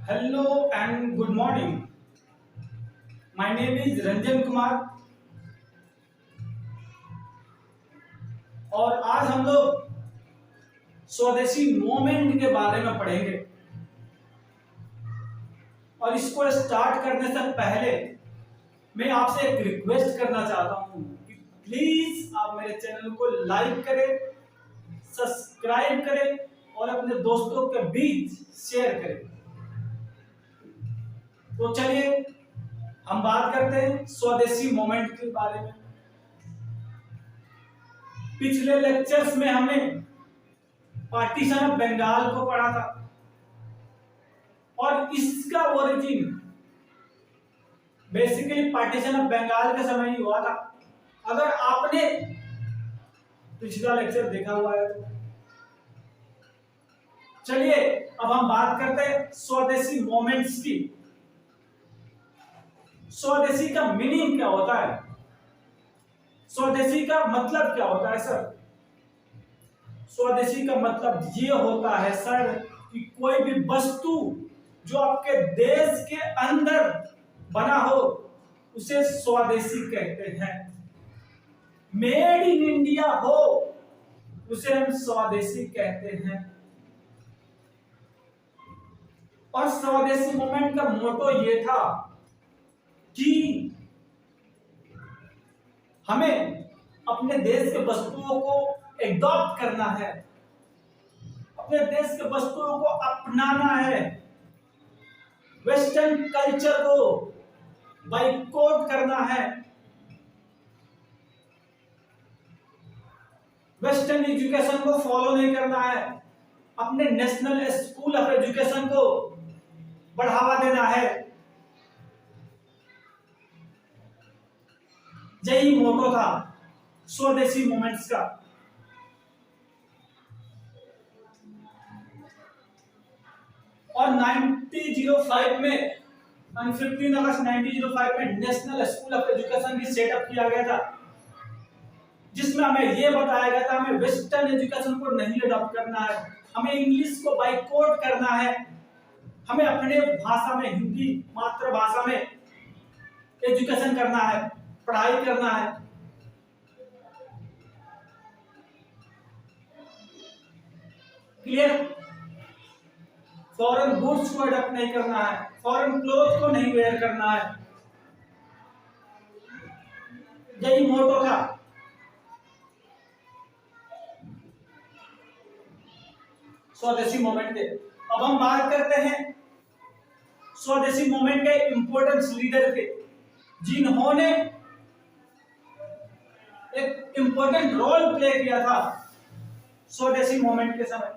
Hello and good morning. My name is Ranjan Kumar और आज हम लोग स्वदेशी मूवमेंट के बारे में पढ़ेंगे। और इसको स्टार्ट करने से पहले मैं आपसे एक रिक्वेस्ट करना चाहता हूं कि प्लीज आप मेरे चैनल को लाइक करें, सब्सक्राइब करें और अपने दोस्तों के बीच शेयर करें। तो चलिए हम बात करते हैं स्वदेशी मूवमेंट के बारे में। पिछले लेक्चर्स में हमने पार्टीशन ऑफ बंगाल को पढ़ा था और इसका origin basically partition of Bengal के समय ही हुआ था। अगर आपने पिछला लेक्चर देखा हुआ है तो चलिए अब हम बात करते हैं स्वदेशी मूवमेंट्स की। स्वदेशी का मीनिंग क्या होता है, स्वदेशी का मतलब क्या होता है सर? स्वदेशी का मतलब ये होता है सर कि कोई भी वस्तु जो आपके देश के अंदर बना हो उसे स्वदेशी कहते हैं। मेड इन इंडिया हो उसे हम स्वदेशी कहते हैं। और स्वदेशी मूवमेंट का मोटो ये था कि हमें अपने देश के वस्तुओं को एडॉप्ट करना है, अपने देश के वस्तुओं को अपनाना है, वेस्टर्न कल्चर को बाइकआउट करना है, वेस्टर्न एजुकेशन को फॉलो नहीं करना है, अपने नेशनल स्कूल ऑफ एजुकेशन को बढ़ावा देना है। यही मोटो था स्वदेशी मूवमेंट्स का। और 1905 में 15 अगस्त 1905 में नेशनल स्कूल ऑफ एजुकेशन भी सेटअप किया गया था, जिसमें हमें यह बताया गया था हमें वेस्टर्न एजुकेशन को नहीं अडॉप्ट करना है, हमें इंग्लिश को बाइकआउट करना है, हमें अपने भाषा में, हिंदी मातृभाषा में एजुकेशन करना है, पढ़ाई करना है। क्लियर? फॉरेन गुड्स को अडॉप्ट नहीं करना है, फॉरेन क्लोथ को नहीं वेयर करना है। यही मोटो था। स्वदेशी मूवमेंट के। अब हम बात करते हैं स्वदेशी मूवमेंट के इंपॉर्टेंट लीडर के, जिन्होंने एक इंपॉर्टेंट रोल प्ले किया था स्वदेशी मूवमेंट के समय।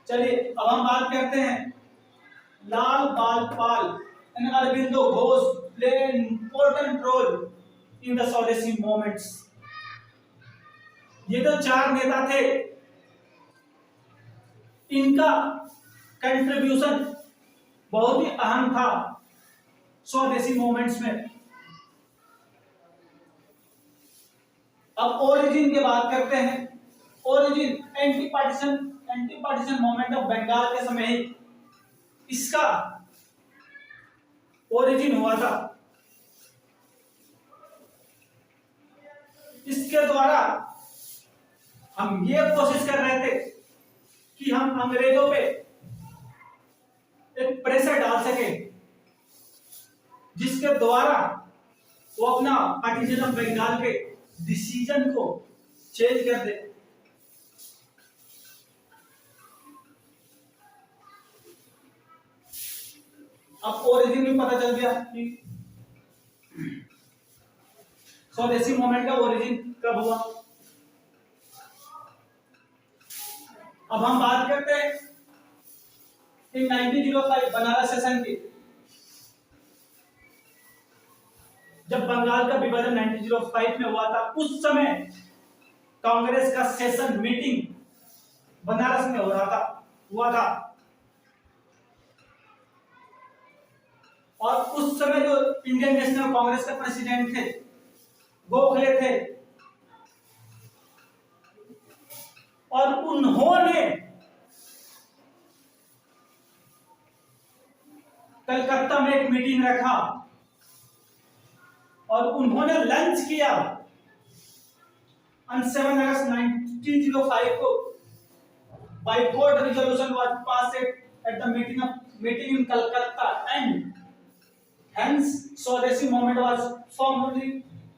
चलिए अब हम बात करते हैं Lal Bal Pal and Aurobindo Ghosh play an important role in the Swadeshi movements. ये तो चार नेता थे, इनका कंट्रीब्यूशन बहुत ही अहम था स्वदेशी मूवमेंट्स में। अब ओरिजिन की बात करते हैं। Origin anti partition movement of Bengal के समय ही इसका ओरिजिन हुआ था। इसके द्वारा हम ये कोशिश कर रहे थे कि हम अंग्रेजों पे एक प्रेशर डाल सके, जिसके द्वारा वो अपना पार्टीशन ऑफ बंगाल के डिसीजन को चेंज कर दे। अब ओरिजिन भी पता चल गया कि स्वदेशी मूवमेंट का ओरिजिन कब हुआ। अब हम बात करते हैं इन 1905 बनारस सेशन की। जब बंगाल का विभाजन 1905 में हुआ था, उस समय कांग्रेस का सेशन मीटिंग बनारस में हुआ था। और उस समय जो इंडियन नेशनल कांग्रेस के प्रेसिडेंट थे गोखले थे, और उन्होंने कलकत्ता में एक मीटिंग रखा और उन्होंने लंच किया on 7 अगस्त 1905 को boycott resolution was passed at the meeting in Calcutta and hence स्वदेशी मूवमेंट was formally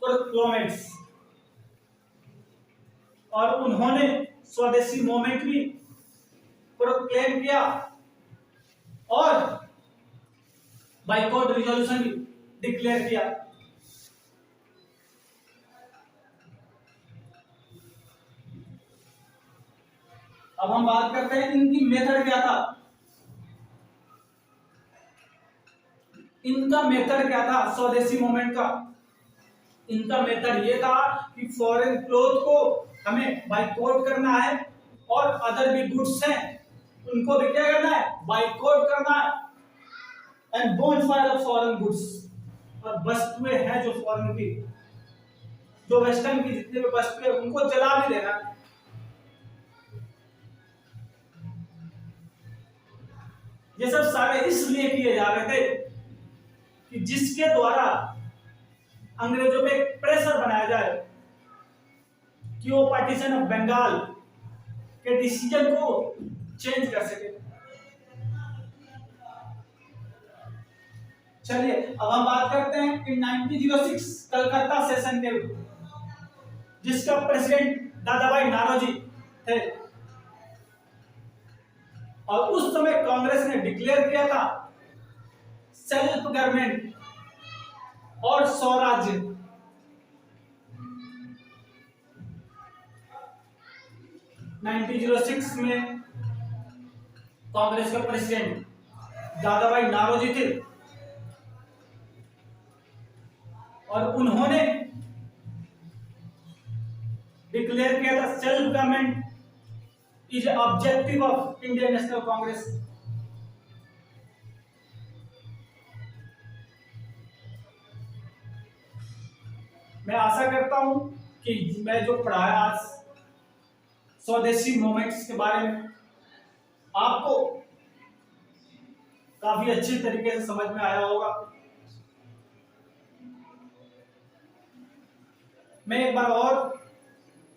proclaimed और उन्होंने स्वदेशी मूवमेंट भी प्रोक्लेम किया और बाइकॉट रेजोल्यूशन भी डिक्लेयर किया। अब हम बात करते हैं इनकी मेथड क्या था। इनका मेथड क्या था स्वदेशी मूवमेंट का? इनका मेथड ये था कि फॉरेन क्लोथ को हमें बाइकआउट करना है और अदर भी गुड्स हैं उनको भी क्या करना है, बाइकआउट करना है and bonfire of foreign goods, और वस्तुएं हैं जो फॉरेन की, जो वेस्टर्न की जितने भी वस्तुएं उनको जला भी देना है। ये सब सारे इसलिए किए जा रहे थे कि जिसके द्वारा अंग्रेजों पे प्रेशर बनाया जाए कि वो पार्टीशन ऑफ बंगाल के डिसीजन को चेंज कर सके। चलिए अब हम बात करते हैं कि 1906 कलकत्ता सेशन के, जिसका प्रेसिडेंट दादाभाई नारोजी थे, और उस समय कांग्रेस ने डिक्लेयर किया था सेल्फ गवर्नमेंट और स्वराज्य। (1906) में कांग्रेस के प्रेसिडेंट दादाभाई नारोजी थे और उन्होंने डिक्लेयर किया था self government is objective of Indian national Congress. मैं आशा करता हूं कि मैं जो पढ़ाया आज स्वदेशी मूवमेंट्स के बारे में आपको काफी अच्छी तरीके से समझ में आया होगा। मैं एक बार और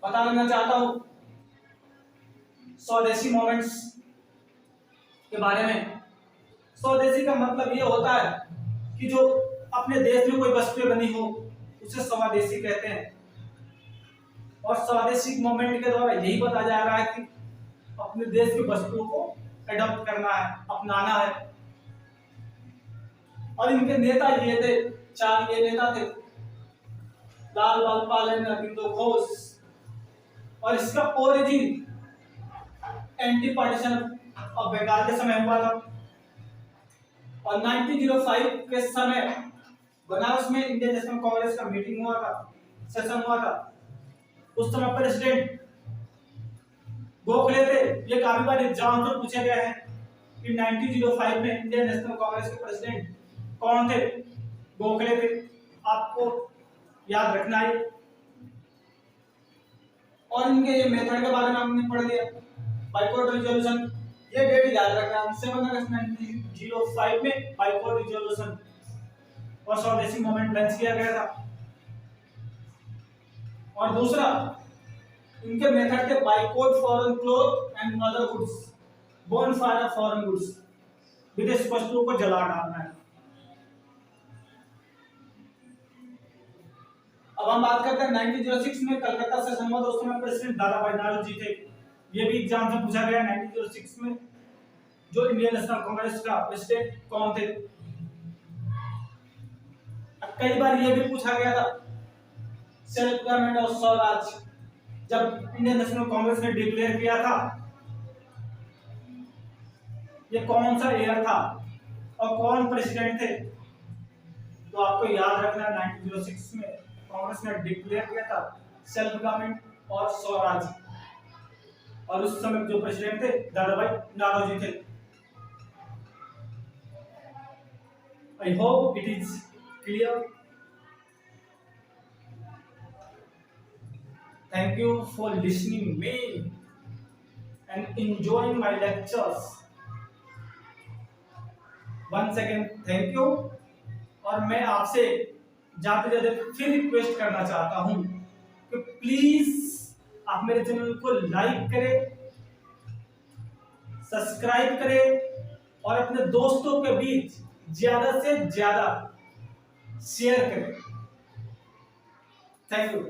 बता देना चाहता हूं स्वदेशी मूवमेंट्स के बारे में। स्वदेशी का मतलब ये होता है कि जो अपने देश में कोई वस्तु बनी हो उसे स्वदेशी कहते हैं, और स्वदेशी मूवमेंट के द्वारा यही बताया जा रहा है कि अपने देश की वस्तुओं को अडॉप्ट करना है, अपनाना है। और इनके नेता ये थे, चार ये नेता थे, लाल बाल पालन, अरविंदो घोष, और इसका origin anti partition of Bengal के समय हुआ था। और 1905 के समय बनारस में इंडियन नेशनल कांग्रेस का मीटिंग हुआ था, सेशन हुआ था। उस समय प्रेसिडेंट गोखले थे। ये काफी बार एग्जाम में पूछे गए हैं कि 1905 में इंडियन नेशनल कांग्रेस के प्रेसिडेंट कौन थे? गोखले थे। आपको याद रखना है। और इनके ये मेथड के बारे में हमने पढ़ लिया। बाइकॉट रिजोल्यूशन, ये डेट याद रखना, 7 अगस्त 1905 में बाइकॉट रिजोल्यूशन और स्वदेशी मूवमेंट लॉन्च किया गया था। और दूसरा, इनके मेथड थे boycott foreign cloth and other goods, bonfire of foreign goods, विदेशी वस्तुओं को जला डालना है। अब हम बात करते हैं 1906 में कलकत्ता से संबंध, उस समय प्रेसिडेंट दादाभाई नारोजी थे। ये भी एग्जाम से पूछा गया 1906 में जो इंडियन नेशनल कांग्रेस का प्रेसिडेंट कौन थे। कई बार ये भी पूछा गया था सेल्फ गवर्नमेंट और स्वराज जब इंडियन नेशनल कांग्रेस ने डिक्लेयर किया था, ये कौन सा ईयर था और कौन प्रेसिडेंट थे? तो आपको याद रखना 1906 में कांग्रेस ने डिक्लेयर किया था सेल्फ गवर्नमेंट और स्वराज, और उस समय जो प्रेसिडेंट थे दादाभाई नारोजी थे। I hope it is clear. Thank you for listening me and enjoying my lectures. One second, thank you. और मैं आपसे जाते जाते फिर रिक्वेस्ट करना चाहता हूं कि प्लीज आप मेरे चैनल को लाइक करें, सब्सक्राइब करें और अपने दोस्तों के बीच ज्यादा से ज्यादा शेयर करें। Thank you.